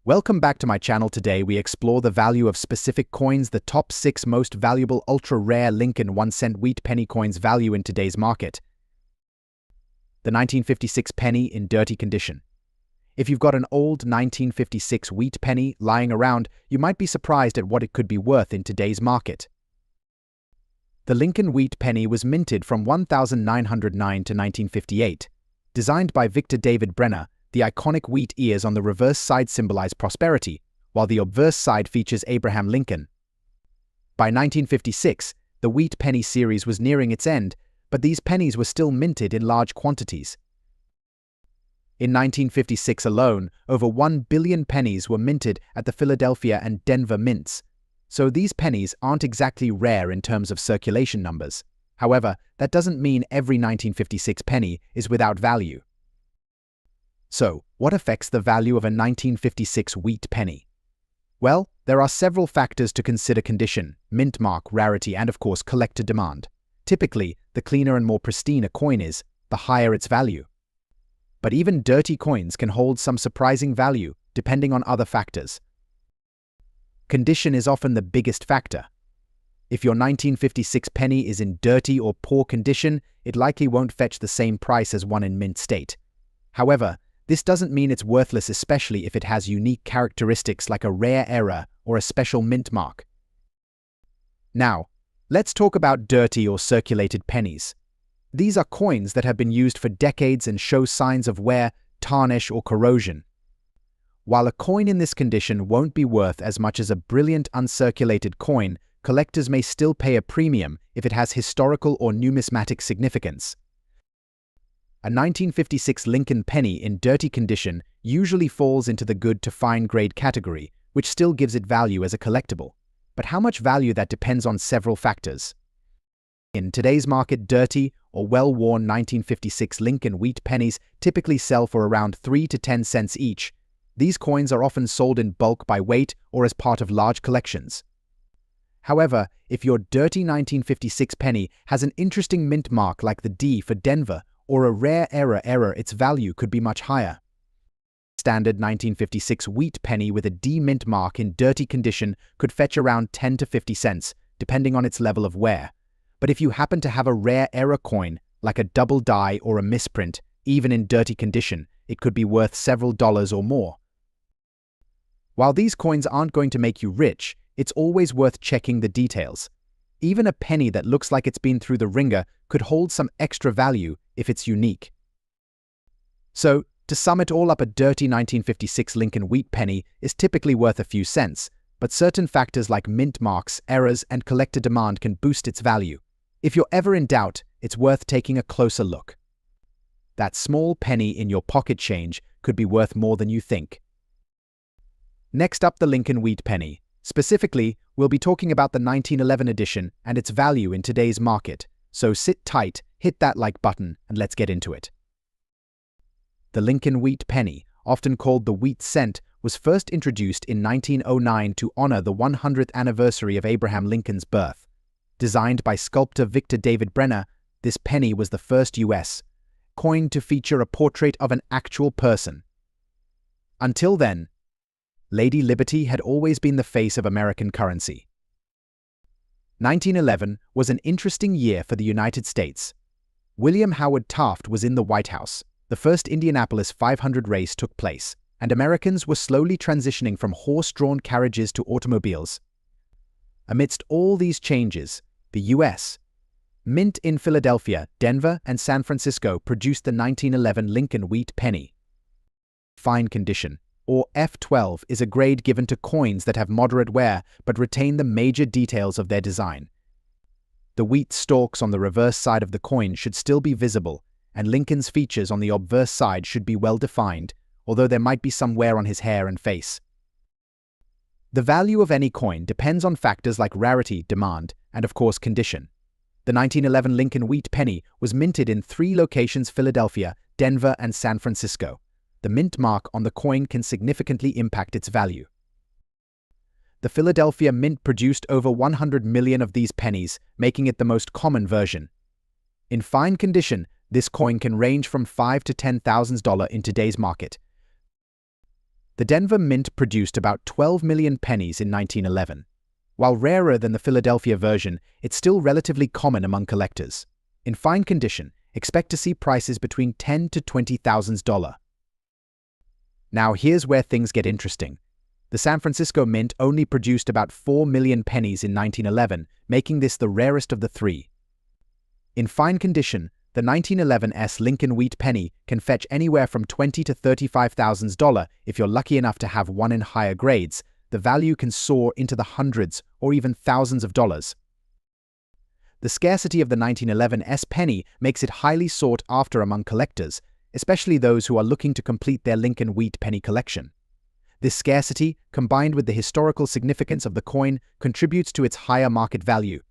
Welcome back to my channel. Today we explore the value of specific coins, the top 6 most valuable ultra-rare Lincoln 1-cent wheat penny coins value in today's market. The 1956 penny in dirty condition. If you've got an old 1956 wheat penny lying around, you might be surprised at what it could be worth in today's market. The Lincoln wheat penny was minted from 1909 to 1958. Designed by Victor David Brenner, the iconic wheat ears on the reverse side symbolize prosperity, while the obverse side features Abraham Lincoln. By 1956, the wheat penny series was nearing its end, but these pennies were still minted in large quantities. In 1956 alone, over 1 billion pennies were minted at the Philadelphia and Denver mints, so these pennies aren't exactly rare in terms of circulation numbers. However, that doesn't mean every 1956 penny is without value. So, what affects the value of a 1956 wheat penny? Well, there are several factors to consider: condition, mint mark, rarity, and of course collector demand. Typically, the cleaner and more pristine a coin is, the higher its value. But even dirty coins can hold some surprising value, depending on other factors. Condition is often the biggest factor. If your 1956 penny is in dirty or poor condition, it likely won't fetch the same price as one in mint state. However, this doesn't mean it's worthless, especially if it has unique characteristics like a rare error or a special mint mark. Now, let's talk about dirty or circulated pennies. These are coins that have been used for decades and show signs of wear, tarnish, or corrosion. While a coin in this condition won't be worth as much as a brilliant uncirculated coin, collectors may still pay a premium if it has historical or numismatic significance. A 1956 Lincoln penny in dirty condition usually falls into the good to fine grade category, which still gives it value as a collectible. But how much value? That depends on several factors. In today's market, dirty or well-worn 1956 Lincoln wheat pennies typically sell for around 3 to 10 cents each. These coins are often sold in bulk by weight or as part of large collections. However, if your dirty 1956 penny has an interesting mint mark like the D for Denver, or a rare error, its value could be much higher. Standard 1956 wheat penny with a D mint mark in dirty condition could fetch around 10 to 50 cents, depending on its level of wear. But if you happen to have a rare error coin, like a double die or a misprint, even in dirty condition, it could be worth several dollars or more. While these coins aren't going to make you rich, it's always worth checking the details. Even a penny that looks like it's been through the ringer could hold some extra value if it's unique. So, to sum it all up, a dirty 1956 Lincoln wheat penny is typically worth a few cents, but certain factors like mint marks, errors, and collector demand can boost its value. If you're ever in doubt, it's worth taking a closer look. That small penny in your pocket change could be worth more than you think. Next up, the Lincoln wheat penny. Specifically, we'll be talking about the 1911 edition and its value in today's market. So sit tight, hit that like button, and let's get into it. The Lincoln wheat penny, often called the wheat cent, was first introduced in 1909 to honor the 100th anniversary of Abraham Lincoln's birth. Designed by sculptor Victor David Brenner, this penny was the first U.S. coin to feature a portrait of an actual person. Until then, Lady Liberty had always been the face of American currency. 1911 was an interesting year for the United States. William Howard Taft was in the White House. The first Indianapolis 500 race took place, and Americans were slowly transitioning from horse-drawn carriages to automobiles. Amidst all these changes, the U.S. Mint in Philadelphia, Denver, and San Francisco produced the 1911 Lincoln wheat penny. Fine condition, or F12, is a grade given to coins that have moderate wear but retain the major details of their design. The wheat stalks on the reverse side of the coin should still be visible, and Lincoln's features on the obverse side should be well defined, although there might be some wear on his hair and face. The value of any coin depends on factors like rarity, demand, and of course condition. The 1911 Lincoln wheat penny was minted in 3 locations: Philadelphia, Denver, and San Francisco. The mint mark on the coin can significantly impact its value. The Philadelphia Mint produced over 100 million of these pennies, making it the most common version. In fine condition, this coin can range from $5,000 to $10,000 in today's market. The Denver Mint produced about 12 million pennies in 1911. While rarer than the Philadelphia version, it's still relatively common among collectors. In fine condition, expect to see prices between $10,000 to $20,000. Now here's where things get interesting. The San Francisco Mint only produced about 4 million pennies in 1911, making this the rarest of the three. In fine condition, the 1911 Lincoln Wheat penny can fetch anywhere from $20,000 to $35,000 if you're lucky enough to have one in higher grades. The value can soar into the hundreds or even thousands of dollars. The scarcity of the 1911 penny makes it highly sought after among collectors, especially those who are looking to complete their Lincoln Wheat penny collection. This scarcity, combined with the historical significance of the coin, contributes to its higher market value.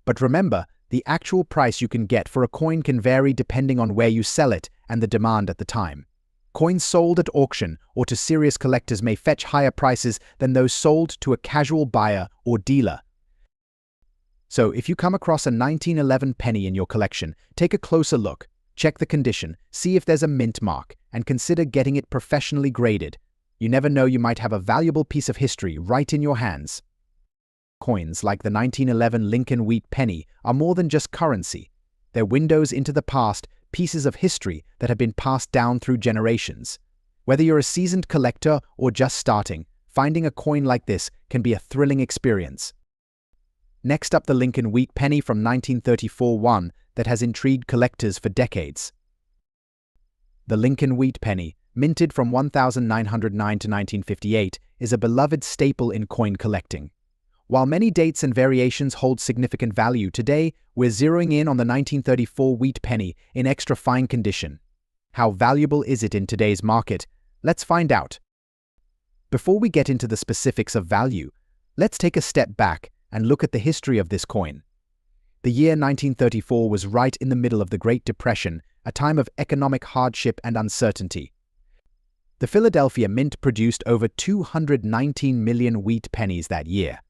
But remember, the actual price you can get for a coin can vary depending on where you sell it and the demand at the time. Coins sold at auction or to serious collectors may fetch higher prices than those sold to a casual buyer or dealer. So if you come across a 1911 penny in your collection, take a closer look, check the condition, see if there's a mint mark, and consider getting it professionally graded. You never know, you might have a valuable piece of history right in your hands. Coins like the 1911 Lincoln Wheat penny are more than just currency. They're windows into the past, pieces of history that have been passed down through generations. Whether you're a seasoned collector or just starting, finding a coin like this can be a thrilling experience. Next up, the Lincoln Wheat penny from 1934, one that has intrigued collectors for decades. The Lincoln Wheat penny, minted from 1909 to 1958, is a beloved staple in coin collecting. While many dates and variations hold significant value, today we're zeroing in on the 1934 wheat penny in extra fine condition. How valuable is it in today's market? Let's find out. Before we get into the specifics of value, let's take a step back and look at the history of this coin. The year 1934 was right in the middle of the Great Depression, a time of economic hardship and uncertainty. The Philadelphia Mint produced over 219 million wheat pennies that year.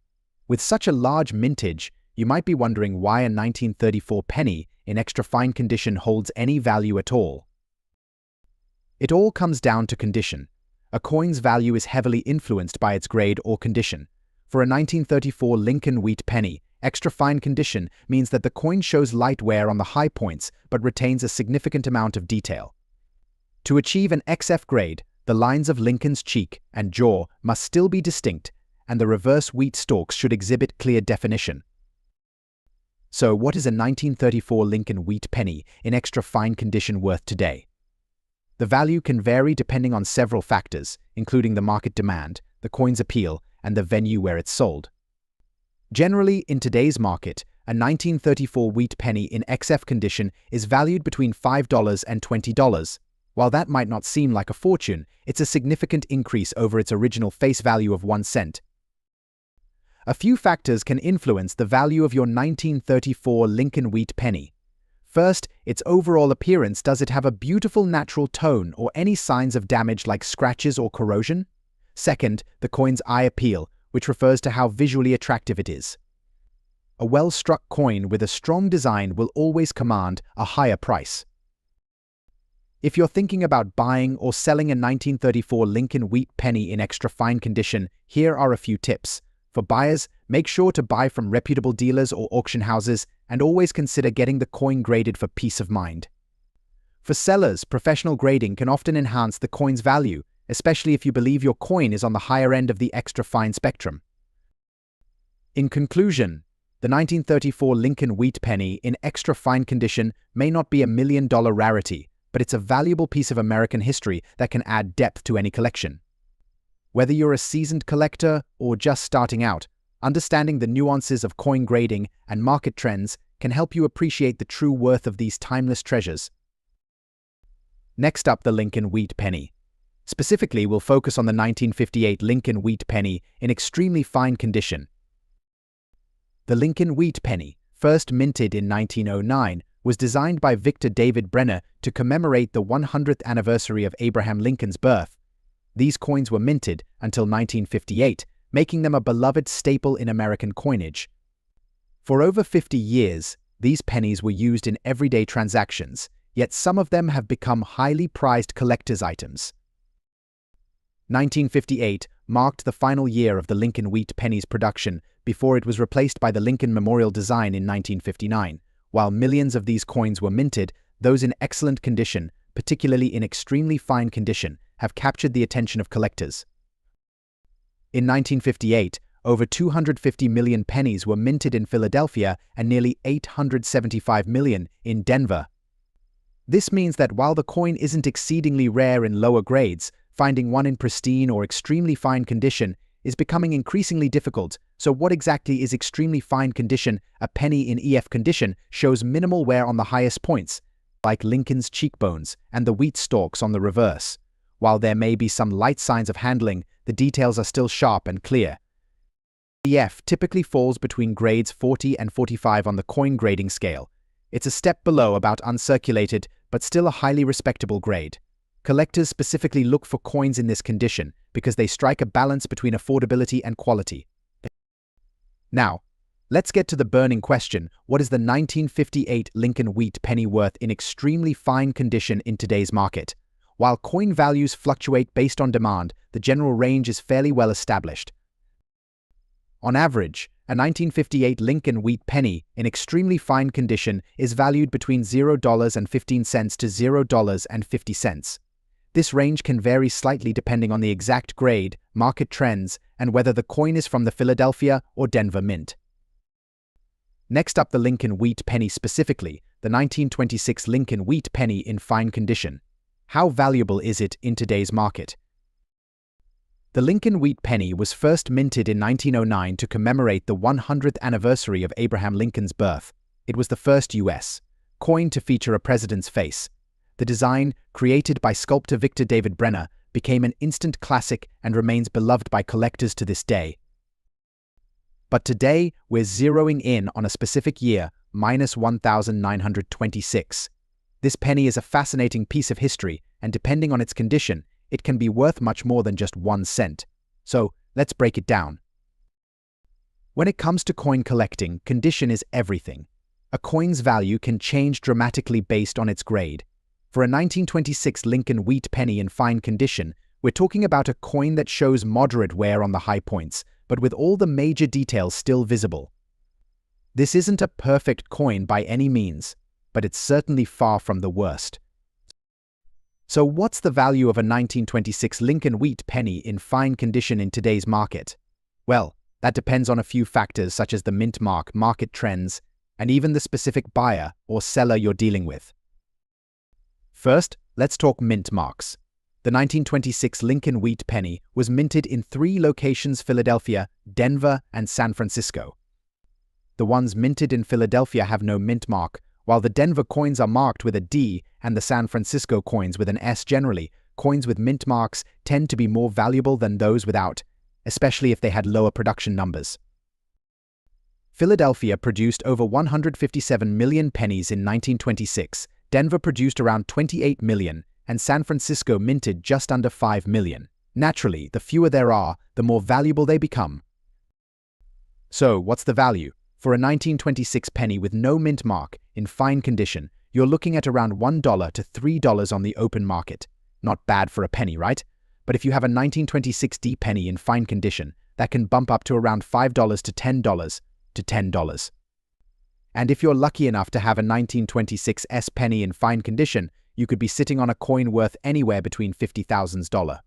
With such a large mintage, you might be wondering why a 1934 penny in extra fine condition holds any value at all. It all comes down to condition. A coin's value is heavily influenced by its grade or condition. For a 1934 Lincoln Wheat penny, extra fine condition means that the coin shows light wear on the high points but retains a significant amount of detail. To achieve an XF grade, the lines of Lincoln's cheek and jaw must still be distinct, and the reverse wheat stalks should exhibit clear definition. So what is a 1934 Lincoln Wheat penny in extra fine condition worth today? The value can vary depending on several factors, including the market demand, the coin's appeal, and the venue where it's sold. Generally, in today's market, a 1934 wheat penny in XF condition is valued between $5 and $20. While that might not seem like a fortune, it's a significant increase over its original face value of 1 cent. A few factors can influence the value of your 1934 Lincoln Wheat penny. First, its overall appearance. Does it have a beautiful natural tone or any signs of damage like scratches or corrosion? Second, the coin's eye appeal, which refers to how visually attractive it is. A well-struck coin with a strong design will always command a higher price. If you're thinking about buying or selling a 1934 Lincoln Wheat penny in extra fine condition, here are a few tips. For buyers, make sure to buy from reputable dealers or auction houses, and always consider getting the coin graded for peace of mind. For sellers, professional grading can often enhance the coin's value, especially if you believe your coin is on the higher end of the extra fine spectrum. In conclusion, the 1934 Lincoln Wheat penny in extra fine condition may not be a $1 million rarity, but it's a valuable piece of American history that can add depth to any collection. Whether you're a seasoned collector or just starting out, understanding the nuances of coin grading and market trends can help you appreciate the true worth of these timeless treasures. Next up, the Lincoln Wheat penny. Specifically, we'll focus on the 1958 Lincoln Wheat penny in extremely fine condition. The Lincoln Wheat penny, first minted in 1909, was designed by Victor David Brenner to commemorate the 100th anniversary of Abraham Lincoln's birth. These coins were minted until 1958, making them a beloved staple in American coinage. For over 50 years, these pennies were used in everyday transactions, yet some of them have become highly prized collector's items. 1958 marked the final year of the Lincoln Wheat Pennies production before it was replaced by the Lincoln Memorial design in 1959. While millions of these coins were minted, those in excellent condition, particularly in extremely fine condition, have captured the attention of collectors. In 1958, over 250 million pennies were minted in Philadelphia and nearly 875 million in Denver. This means that while the coin isn't exceedingly rare in lower grades, finding one in pristine or extremely fine condition is becoming increasingly difficult. So what exactly is extremely fine condition? A penny in EF condition shows minimal wear on the highest points, like Lincoln's cheekbones and the wheat stalks on the reverse. While there may be some light signs of handling, the details are still sharp and clear. EF typically falls between grades 40 and 45 on the coin grading scale. It's a step below about uncirculated, but still a highly respectable grade. Collectors specifically look for coins in this condition because they strike a balance between affordability and quality. Now, let's get to the burning question: what is the 1958 Lincoln Wheat penny worth in extremely fine condition in today's market? While coin values fluctuate based on demand, the general range is fairly well established. On average, a 1958 Lincoln Wheat penny in extremely fine condition is valued between $0.15 to $0.50. This range can vary slightly depending on the exact grade, market trends, and whether the coin is from the Philadelphia or Denver Mint. Next up, the Lincoln Wheat penny specifically, the 1926 Lincoln Wheat penny in fine condition. How valuable is it in today's market? The Lincoln Wheat penny was first minted in 1909 to commemorate the 100th anniversary of Abraham Lincoln's birth. It was the first U.S. coin to feature a president's face. The design, created by sculptor Victor David Brenner, became an instant classic and remains beloved by collectors to this day. But today, we're zeroing in on a specific year, -1926. This penny is a fascinating piece of history, and depending on its condition, it can be worth much more than just 1 cent. So, let's break it down. When it comes to coin collecting, condition is everything. A coin's value can change dramatically based on its grade. For a 1926 Lincoln Wheat penny in fine condition, we're talking about a coin that shows moderate wear on the high points, but with all the major details still visible. This isn't a perfect coin by any means, but it's certainly far from the worst. So what's the value of a 1926 Lincoln Wheat penny in fine condition in today's market? Well, that depends on a few factors such as the mint mark, market trends, and even the specific buyer or seller you're dealing with. First, let's talk mint marks. The 1926 Lincoln Wheat penny was minted in 3 locations: Philadelphia, Denver, and San Francisco. The ones minted in Philadelphia have no mint mark, while the Denver coins are marked with a D and the San Francisco coins with an S. Generally, coins with mint marks tend to be more valuable than those without, especially if they had lower production numbers. Philadelphia produced over 157 million pennies in 1926, Denver produced around 28 million, and San Francisco minted just under 5 million. Naturally, the fewer there are, the more valuable they become. So, what's the value? For a 1926 penny with no mint mark, in fine condition, you're looking at around $1 to $3 on the open market. Not bad for a penny, right? But if you have a 1926 D penny in fine condition, that can bump up to around $5 to $10. And if you're lucky enough to have a 1926 S penny in fine condition, you could be sitting on a coin worth anywhere between $50,000.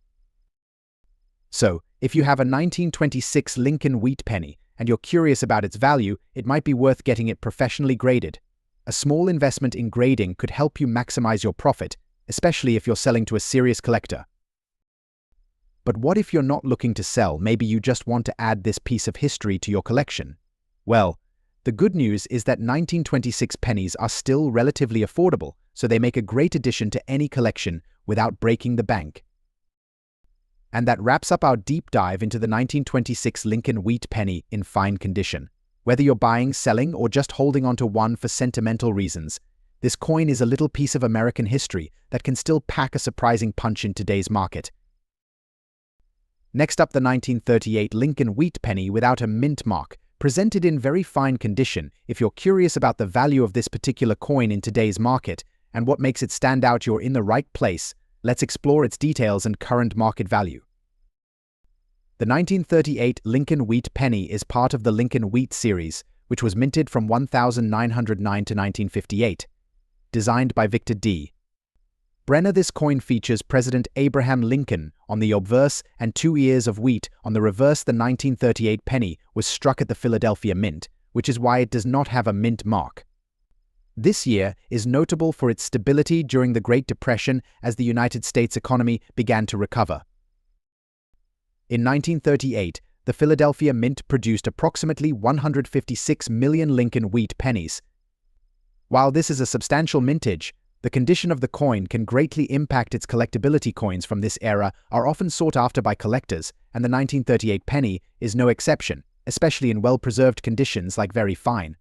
So, if you have a 1926 Lincoln Wheat penny, and you're curious about its value, it might be worth getting it professionally graded. A small investment in grading could help you maximize your profit, especially if you're selling to a serious collector. But what if you're not looking to sell? Maybe you just want to add this piece of history to your collection. Well, the good news is that 1926 pennies are still relatively affordable, so they make a great addition to any collection without breaking the bank. And that wraps up our deep dive into the 1926 Lincoln Wheat penny in fine condition. Whether you're buying, selling, or just holding onto one for sentimental reasons, this coin is a little piece of American history that can still pack a surprising punch in today's market. Next up, the 1938 Lincoln Wheat penny without a mint mark, presented in very fine condition. If you're curious about the value of this particular coin in today's market and what makes it stand out, you're in the right place. Let's explore its details and current market value. The 1938 Lincoln Wheat penny is part of the Lincoln Wheat series, which was minted from 1909 to 1958. Designed by Victor D. Brenner, this coin features President Abraham Lincoln on the obverse and 2 ears of wheat on the reverse. The 1938 penny was struck at the Philadelphia Mint, which is why it does not have a mint mark. This year is notable for its stability during the Great Depression as the United States economy began to recover. In 1938, the Philadelphia Mint produced approximately 156 million Lincoln Wheat pennies. While this is a substantial mintage, the condition of the coin can greatly impact its collectability. Coins from this era are often sought after by collectors, and the 1938 penny is no exception, especially in well-preserved conditions like very fine.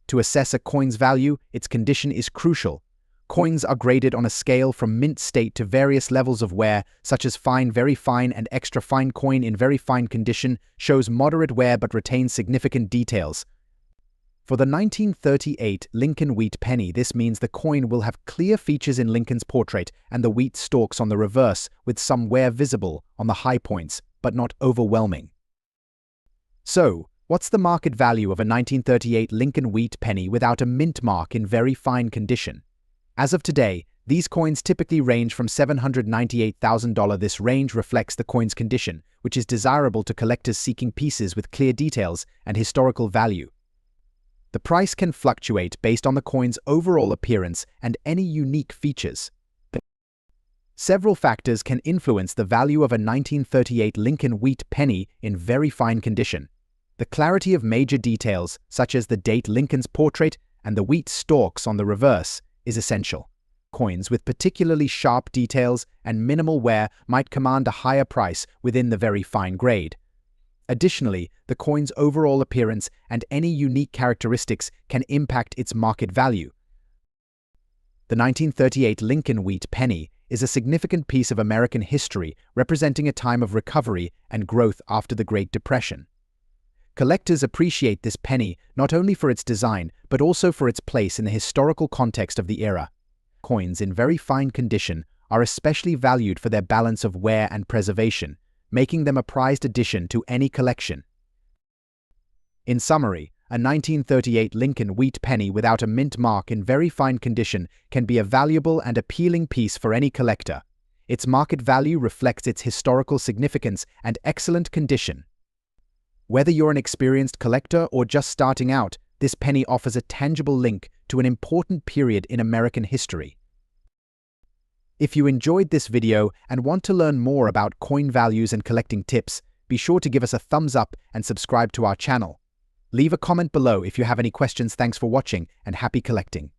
To assess a coin's value, its condition is crucial. Coins are graded on a scale from mint state to various levels of wear, such as fine, very fine, and extra fine. Coin in very fine condition shows moderate wear but retains significant details. For the 1938 Lincoln Wheat penny, this means the coin will have clear features in Lincoln's portrait and the wheat stalks on the reverse, with some wear visible on the high points, but not overwhelming. So, what's the market value of a 1938 Lincoln Wheat penny without a mint mark in very fine condition? As of today, these coins typically range from $798,000. This range reflects the coin's condition, which is desirable to collectors seeking pieces with clear details and historical value. The price can fluctuate based on the coin's overall appearance and any unique features. Several factors can influence the value of a 1938 Lincoln Wheat penny in very fine condition. The clarity of major details, such as the date, Lincoln's portrait, and the wheat stalks on the reverse, is essential. Coins with particularly sharp details and minimal wear might command a higher price within the very fine grade. Additionally, the coin's overall appearance and any unique characteristics can impact its market value. The 1938 Lincoln Wheat penny is a significant piece of American history representing a time of recovery and growth after the Great Depression. Collectors appreciate this penny not only for its design, but also for its place in the historical context of the era. Coins in very fine condition are especially valued for their balance of wear and preservation, making them a prized addition to any collection. In summary, a 1938 Lincoln Wheat penny without a mint mark in very fine condition can be a valuable and appealing piece for any collector. Its market value reflects its historical significance and excellent condition. Whether you're an experienced collector or just starting out, this penny offers a tangible link to an important period in American history. If you enjoyed this video and want to learn more about coin values and collecting tips, be sure to give us a thumbs up and subscribe to our channel. Leave a comment below if you have any questions. Thanks for watching and happy collecting.